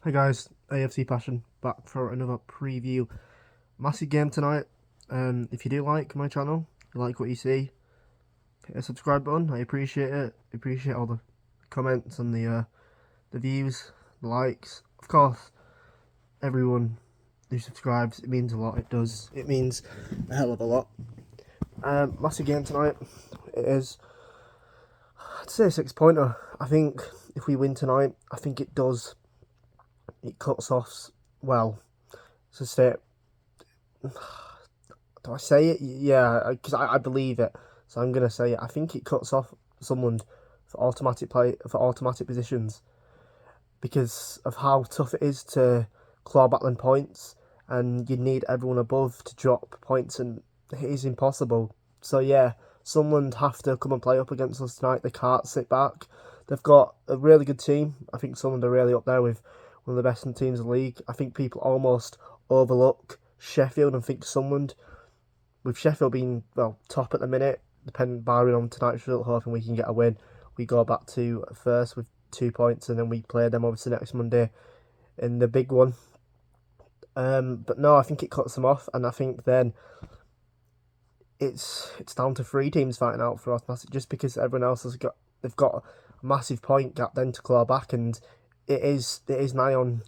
Hey guys, AFC Passion back for another preview. Massive game tonight. If you do like my channel, you like what you see, hit a subscribe button. I appreciate it. I appreciate all the comments and the views, the likes. Of course, everyone who subscribes, it means a lot. It does. It means a hell of a lot. Massive game tonight. It is. I'd say a 6-pointer. I think if we win tonight, I think it does. It cuts off. Well, it's a state. Do I say it? Yeah, because I believe it. So I'm gonna say it. I think it cuts off Sunderland for automatic positions because of how tough it is to claw back them points, and you need everyone above to drop points, and it is impossible. So yeah, Sunderland have to come and play up against us tonight. They can't sit back. They've got a really good team. I think Sunderland are really up there with one of the best teams in the league. I think people almost overlook Sheffield and think Sunderland, with Sheffield being, well, top at the minute, depending barring on tonight's result, hoping we can get a win, we go back to first with 2 points, and then we play them obviously next Monday in the big one. But no, I think it cuts them off, and I think then it's down to 3 teams fighting out for automatic, just because everyone else they've got a massive point gap then to claw back, and it is nigh on.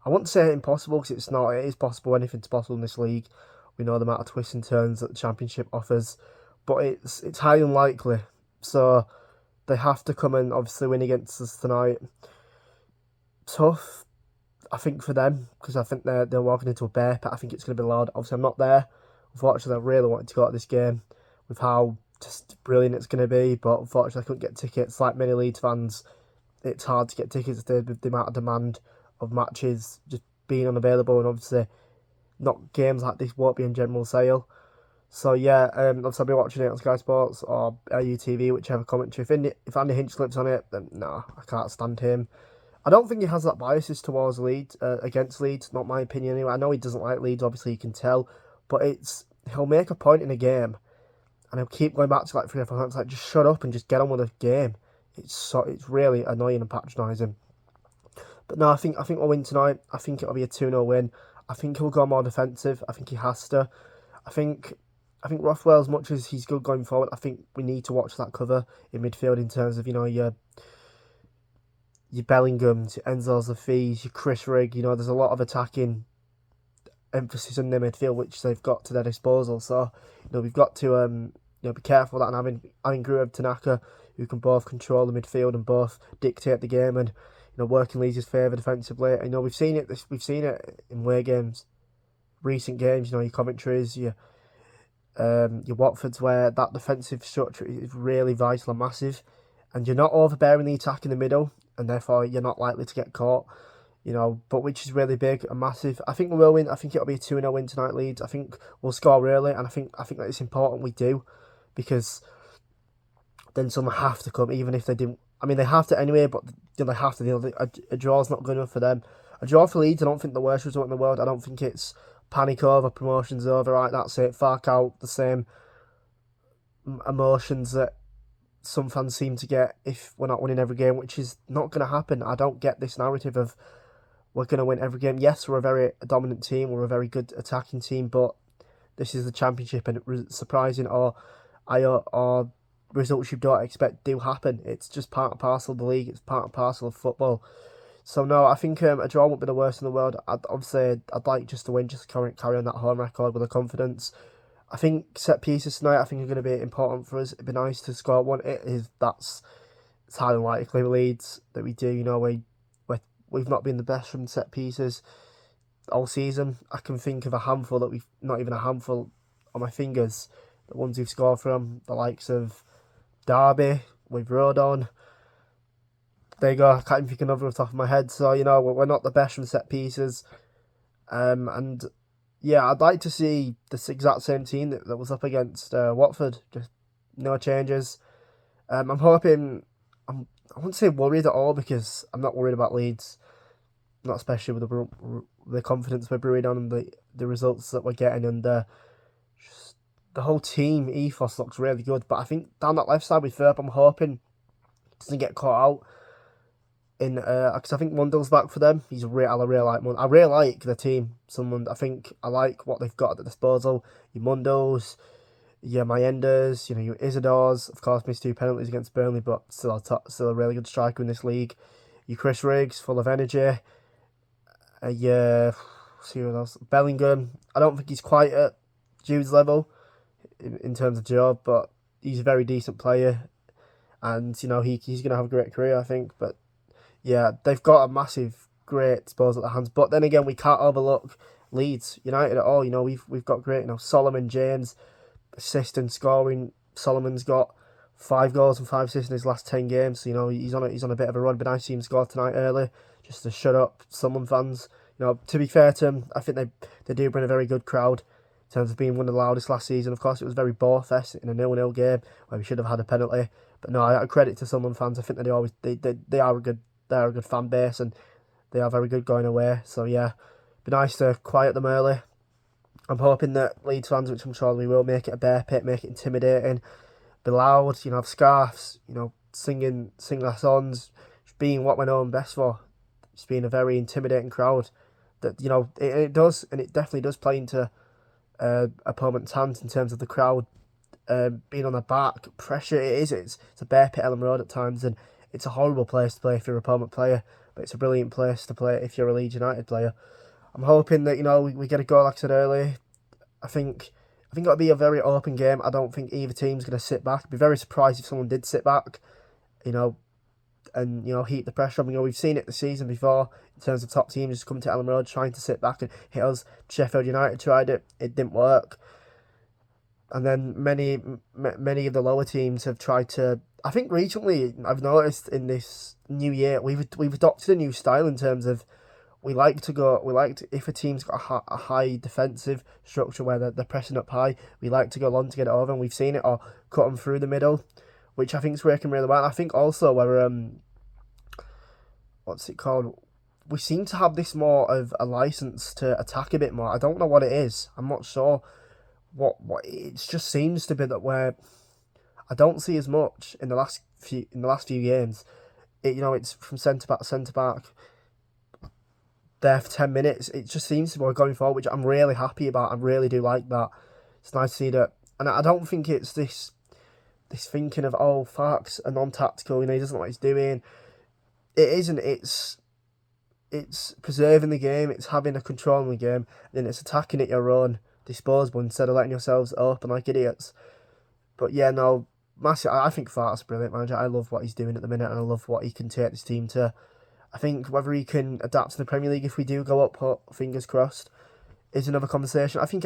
I wouldn't say impossible because it's not. It is possible. Anything's possible in this league. We know the amount of twists and turns that the Championship offers, but it's highly unlikely. So they have to come and obviously win against us tonight. Tough, I think, for them, because I think they're walking into a bear pit. I think it's going to be loud. Obviously, I'm not there. Unfortunately, I really wanted to go to this game with how just brilliant it's going to be, but unfortunately, I couldn't get tickets. Like many Leeds fans, it's hard to get tickets with the amount of demand of matches just being unavailable, and obviously not games like this won't be in general sale. So yeah, obviously I'll be watching it on Sky Sports or LUTV, whichever commentary. If Andy Hinchcliffe's on it, then no, I can't stand him. I don't think he has that biases towards Leeds, against Leeds, not my opinion anyway. I know he doesn't like Leeds, obviously you can tell, but he'll make a point in a game and he'll keep going back to like 3 or 4 times, like, just shut up and just get on with the game. It's really annoying and patronising. But no, I think we'll win tonight. I think it'll be a 2-0 win. I think he'll go more defensive. I think he has to. I think Rothwell, as much as he's good going forward, I think we need to watch that cover in midfield in terms of, your Bellinghams, your Enzo's, the Fees, your Chris Rigg. There's a lot of attacking emphasis on their midfield which they've got to their disposal. So we've got to be careful of that, and having Gruev, Tanaka, who can both control the midfield and both dictate the game, and working Leeds' favour defensively. We've seen it. We've seen it in away games, recent games. Your Coventry's, your Watford's, where that defensive structure is really vital and massive, and you're not overbearing the attack in the middle, and therefore you're not likely to get caught. But which is really big and massive. I think we will win. I think it'll be a 2-0 win tonight, Leeds. I think we'll score early, and I think that it's important we do, because then some have to come, even if they didn't. I mean, they have to anyway, but they have to. A draw's not good enough for them. A draw for Leeds, I don't think the worst result in the world. I don't think it's panic over, promotion's over, right, that's it, fark out, the same emotions that some fans seem to get if we're not winning every game, which is not going to happen. I don't get this narrative of we're going to win every game. Yes, we're a very dominant team, we're a very good attacking team, but this is the Championship, and surprising or results you don't expect do happen. It's just part and parcel of the league. It's part and parcel of football. So no, I think a draw won't be the worst in the world. I'd like just to win, just carry on that home record with a confidence. I think set pieces tonight, I think, are going to be important for us. It'd be nice to score one. It's highly likely with Leeds that we do. We've not been the best from set pieces all season. I can think of a handful that we've not even a handful on my fingers. The ones we've scored from, the likes of Derby with Rodon. There you go. I can't even think of another off the top of my head. So we're not the best from set pieces. And yeah, I'd like to see this exact same team that was up against Watford. Just no changes. I'm hoping. I wouldn't say worried at all, because I'm not worried about Leeds. Not especially with the confidence we're brewing on and the results that we're getting, and just the whole team ethos looks really good. But I think down that left side with Ferb, I'm hoping it doesn't get caught out. in because I think Mundell's back for them. I really like Mundell. I really like the team. Sunderland. I think I like what they've got at the disposal. Your Mundells, your Mayendas, your Isidores. Of course, missed 2 penalties against Burnley, but still a really good striker in this league. Your Chris Riggs, full of energy. Yeah, see what else. Bellingham. I don't think he's quite at Jude's level in terms of job, but he's a very decent player, and he's going to have a great career, I think. But yeah, they've got a massive, great disposal at their hands. But then again, we can't overlook Leeds United at all. We've got great, Solomon James, assist and scoring. Solomon's got 5 goals and 5 assists in his last 10 games. So, he's on a bit of a run. But I see him score tonight early, just to shut up Sunderland fans. To be fair to them, I think they do bring a very good crowd in terms of being one of the loudest last season. Of course, it was very bore-fest in a 0-0 game where we should have had a penalty. But no, I credit to Sunderland fans. I think they are a good fan base, and they are very good going away. So yeah, be nice to quiet them early. I'm hoping that Leeds fans, which I'm sure we will, make it a bear pit, make it intimidating, be loud, have scarves, singing our songs, being what we're known best for. Just being a very intimidating crowd. That it does, and it definitely does play into opponent's hands in terms of the crowd being on their back, pressure. It's a bear pit Ellen Road at times, and it's a horrible place to play if you're an opponent player, but it's a brilliant place to play if you're a Leeds United player. I'm hoping that we get a goal, like I said earlier. I think it'll be a very open game. I don't think either team's going to sit back. I'd be very surprised if someone did sit back, and heat the pressure on. We've seen it this season before in terms of top teams just come to Ellen Road trying to sit back and hit us. Sheffield United tried it; it didn't work. And then many of the lower teams have tried to. I think recently I've noticed in this new year we've adopted a new style in terms of if a team's got a high defensive structure where they're pressing up high, we like to go long to get it over, and we've seen it, or cut them through the middle, which I think is working really well. I think also where what's it called? We seem to have this more of a license to attack a bit more. I don't know what it is. I'm not sure what it just seems to be that where I don't see as much in the last few games. It's from centre back there for 10 minutes. It just seems to be going forward, which I'm really happy about. I really do like that. It's nice to see that, and I don't think it's this thinking of Farke's a non-tactical. He doesn't know what he's doing. It isn't. It's preserving the game. It's having a control in the game, and then it's attacking at your own disposable instead of letting yourselves open like idiots. But yeah, no, massive. I think Farke's a brilliant manager. I love what he's doing at the minute, and I love what he can take this team to. I think whether he can adapt to the Premier League if we do go up, fingers crossed, is another conversation. I think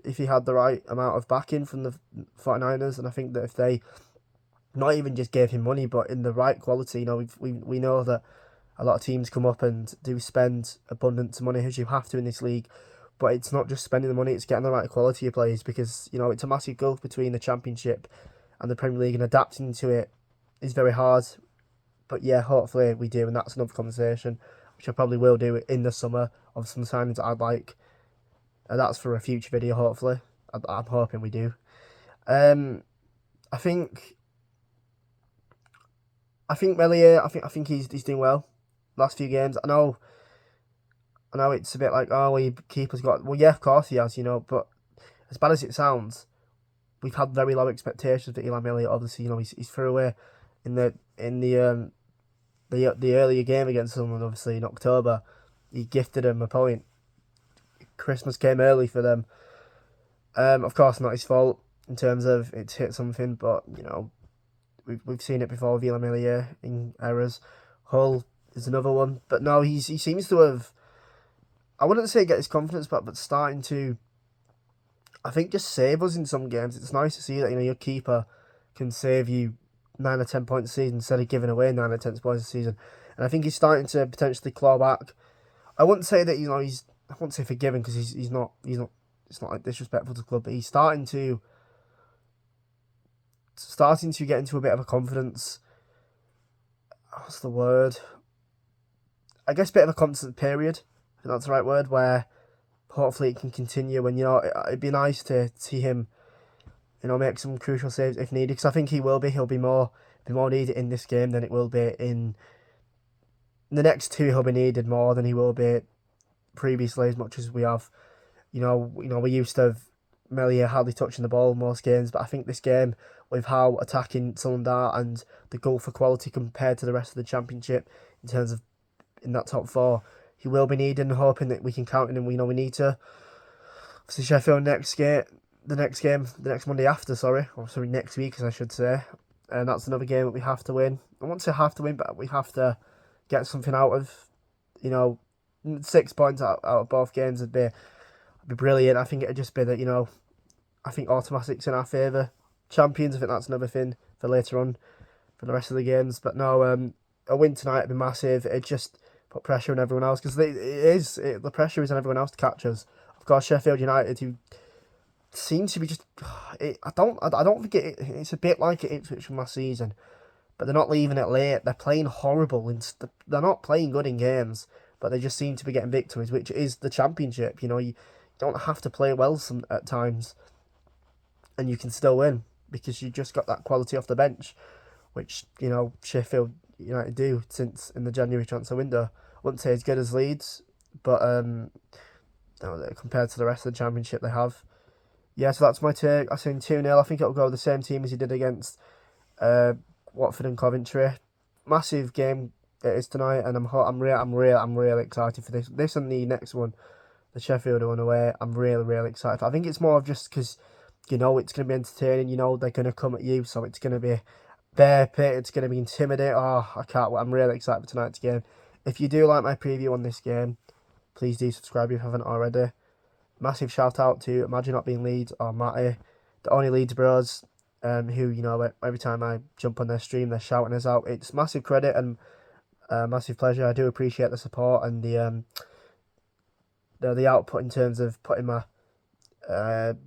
if he had the right amount of backing from the 49ers, and I think that if they not even just gave him money, but in the right quality, we know that a lot of teams come up and do spend abundance of money, as you have to in this league. But it's not just spending the money; it's getting the right quality of players, because it's a massive gulf between the Championship and the Premier League, and adapting to it is very hard. But yeah, hopefully we do, and that's another conversation, which I probably will do in the summer, of some signings that I'd like. And that's for a future video, hopefully. I'm hoping we do. I think Melier, I think he's doing well. Last few games, I know it's a bit like, keeper's got. Well, yeah, of course he has, But as bad as it sounds, we've had very low expectations for Eli Melier. Obviously, he's threw away in the earlier game against Sunderland. Obviously in October, he gifted him a point. Christmas came early for them. Of course, not his fault in terms of it's hit something, but we've seen it before with Eli Melier in errors. Hull is another one, but no, he seems to have. I wouldn't say get his confidence back, but starting to, I think, just save us in some games. It's nice to see that your keeper can save you 9 or 10 points a season instead of giving away 9 or 10 points a season, and I think he's starting to potentially claw back. I wouldn't say that I wouldn't say forgiven, because he's not. It's not like disrespectful to the club, but he's starting to get into a bit of a confidence. What's the word? I guess a bit of a confidence period. I think that's the right word, where hopefully it can continue. And it'd be nice to see him, make some crucial saves if needed, because I think he will be. He'll be more needed in this game than it will be in the next two he'll be needed more than he will be previously, as much as we have. We used to have Melia hardly touching the ball in most games, but I think this game, with how attacking Sunderland are and the goal for quality compared to the rest of the Championship in terms of in that top four, he will be needed, and hoping that we can count on him. We know we need to. Obviously, Sheffield the next Monday after, next week, as I should say, and that's another game that we have to win. I won't say have to win, but we have to get something out of. 6 points out of both games would be brilliant. I think it'd just be that, I think automatic's in our favour. Champions, I think that's another thing for later on for the rest of the games. But no, a win tonight would be massive. It just put pressure on everyone else, because the pressure is on everyone else to catch us. Of course, Sheffield United, who seems to be just, I don't think it's a bit like Ipswich from last season, but they're not leaving it late. They're playing horrible, and they're not playing good in games, but they just seem to be getting victories, which is the Championship. You don't have to play well at times, and you can still win, because you just got that quality off the bench, which Sheffield United do since in the January transfer window. I wouldn't say as good as Leeds, but compared to the rest of the Championship they have. Yeah, so that's my take. I think 2-0. I think it'll go with the same team as he did against Watford and Coventry. Massive game it is tonight, and I'm really excited for this. This and the next one, the Sheffield one away. I'm really excited. I think it's more of just because it's going to be entertaining. They're going to come at you, so it's going to be bear pit. It's going to be intimidating. Oh, I can't wait. I'm really excited for tonight's game. If you do like my preview on this game, please do subscribe if you haven't already. Massive shout out to Imagine Not Being Leeds or Matty, the only Leeds bros, who every time I jump on their stream they're shouting us out. It's massive credit and massive pleasure. I do appreciate the support and the output in terms of putting my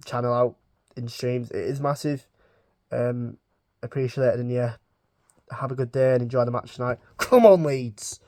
channel out in streams. It is massive. Appreciate it, and yeah, have a good day and enjoy the match tonight. Come on, Leeds!